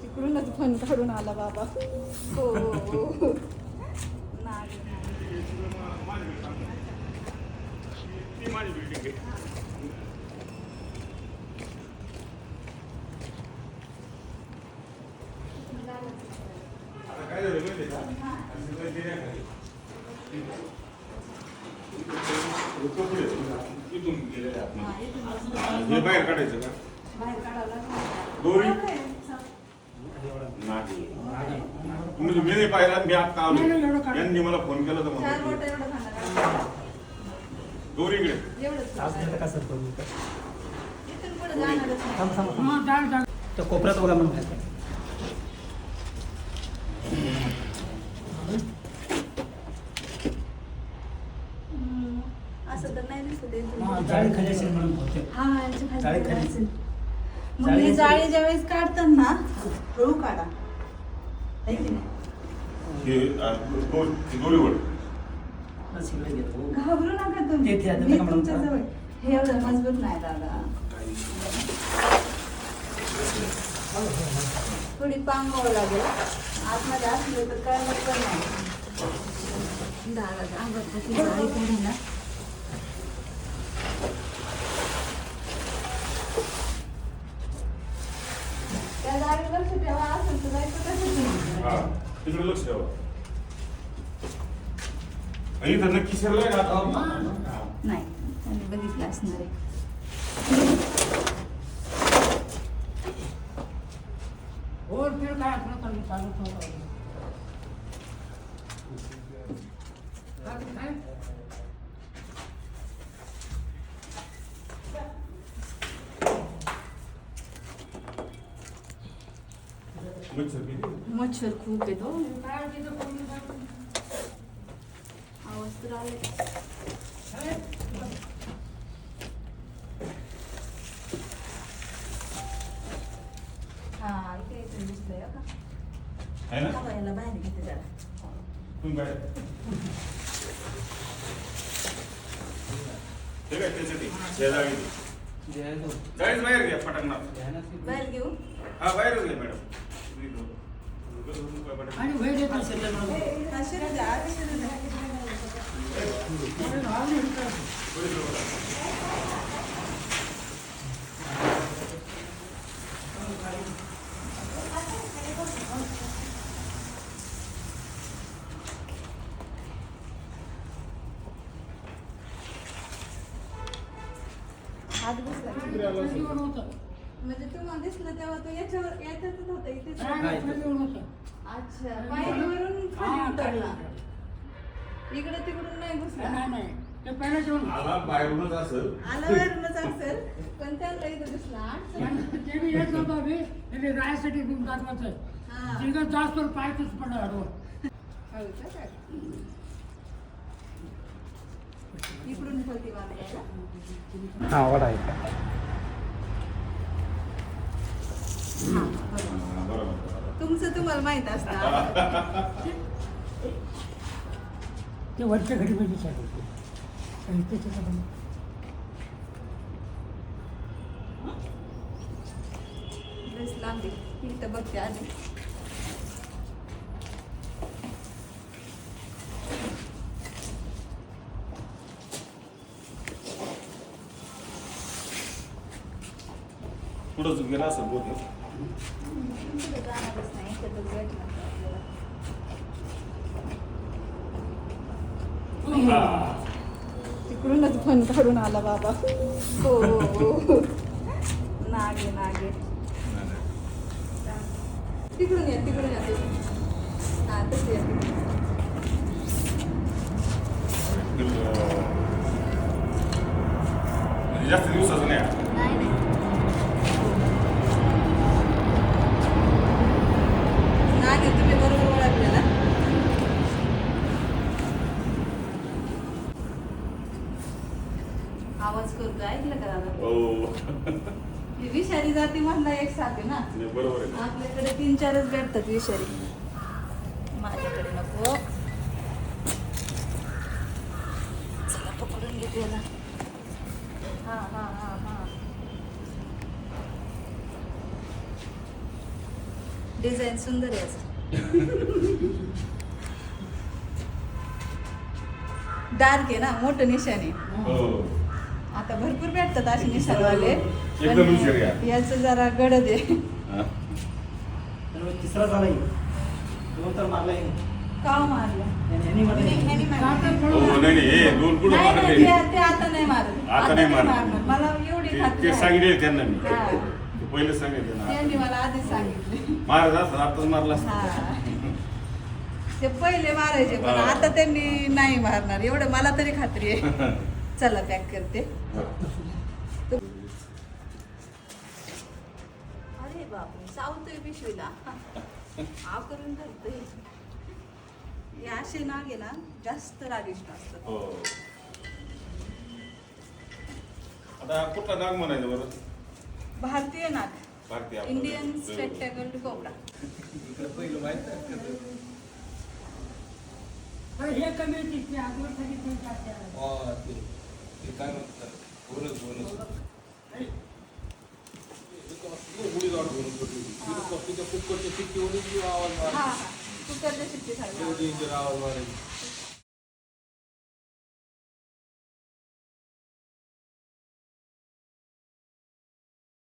तिकडूनच fun काढून आला बाबा. हो हो नाही माझी बिल्डिंग आहे. आता काय झालं माहिती का? इथून गेलेले आपण हे बाहेर काढायचं का? बाहेर काढायला दोरी म्हणजे मी नाही पाहिला. मी आता आलो, यांनी मला फोन केला तर चार म्हणून बोटं एवढं खाणार दोरीकडे एवढंच इथून पुढे जाणारच नाही. तो कोपऱ्यात बघा म्हणून असं तर नाही दिसत आहे. जाळी खाली असेल म्हणून बहुतेक. हा यांच्या खाली जाळी जागा खाली. असेल. मग ही जाळी ज्यावेळेस काढतात ना हळू काढा है की नाही? दोरीवर बस इकडे घेतो. घाबरू नका तुम्ही. ते आता मी नका तुमच्या म्हणता. जवळ. हे एवढं मजबूत नाही दादा. थोडी पांगवावं लागेल. आतमध्ये असले तर काय पण नाही. दादा अंगात जाळी काढा ना. त्या जाळी लक्ष ठेवा. असेल तर जायचं कसं हा तिकडे लक्ष ठेवा. इथं नक्की शिरलाय का आता? नाही त्यांनी बघितलं असणार आहे. मच्छर किती? मच्छर खूप येतो. आवाज तर आले. हा इथे इथे दिसलंय का? आहे ना? थांबा, याला बाहेर घेते जरा. तुम्ही बाहेर ठीक आहे त्याच्यासाठी शेजारी जायच बाहेर घ्या पटकणार. बाहेर घेऊ. हा बाहेरच घ्या मॅडम. आश्चर्य द्या, आश्चर्य द्या. हात बसला. म्हणजे तुम्हाला दिसलं तेव्हा तो याच्यावर याच्यातच होता इथेच. अच्छा पायरीवरून खाली उतरला. इकडे तिकडून नाही घुसला. आला बाहेरूनच असेल. आल्यावरूनच असेल पण त्याला इथं दिसला. इकडून होती बांधायला. हा वाडा आहे. बरोबर. तुमचं तुम्हाला माहित असतं. ते वरच्या घडी मध्ये ड्रेस लांबी इथं बघते आधी. पुढंच गेला असं बोलतो. पुढे जाणारच नाही. इथं भेटणार आपल्याला. तिकडूनच फन काढून आला बाबा. हो हो नागे नागे. तिकडून या तिकडून या तुम्ही. हा तसं या. म्हणजे जास्त दिवसाचं नाही. नाही नाही. नागे तुम्ही बरोबर ओळखले ना. आवाज करतो ऐकलं का दादा? हो ही विषारी जाती मधला एक साप आहे ना. बरोबर आहे. आपल्याकडे 3-4च भेटतात विषारी. माझ्याकडे नको. चला पकडून घेते याला. हा हा हा हा डिझाईन सुंदर आहे याचं. डार्क आहे ना, मोठं निशाण आहे. हो आता भरपूर भेटतात असे निशाणवाले, एकदम हुशार आहे. पण याचं जरा गडद आहे. हा. तर तिसरा झाला दोन तर मारला का मारलं? यांनी मारलं. ह्यानी मारलं. हो नाही नाही हे दोन कुठं नाही, मारत नाही, आहे. ते आता नाही मारत. आता नाही मारत. मला एवढी खात्री ते आहे. सांगितले त्यांना मी हा. ते पहिले सांगितले ना त्यांनी मला आधीच सांगितले. मारत असं आताच मारला असता. हा. ते पहिले मारायचे, पण हा. आता त्यांनी नाही मारणार एवढं मला तरी खात्री आहे. चला पॅक करते. अरे बापरे, सावतोय पिशवीला. हा करून धरतोय. हे असे नाग आहे ना, जास्त रागिष्ट असतात. हो आता कुठला नाग म्हणायचं बरं? भारतीय नाग, भारतीय आपलं. Indian spectacle cobra. पहिलं माहित आहे. हे कमी तिथे आगवर सांगितलं ते काय म्हणतात बोनस हा, हा. कुकरच्या शिट्टी झाली.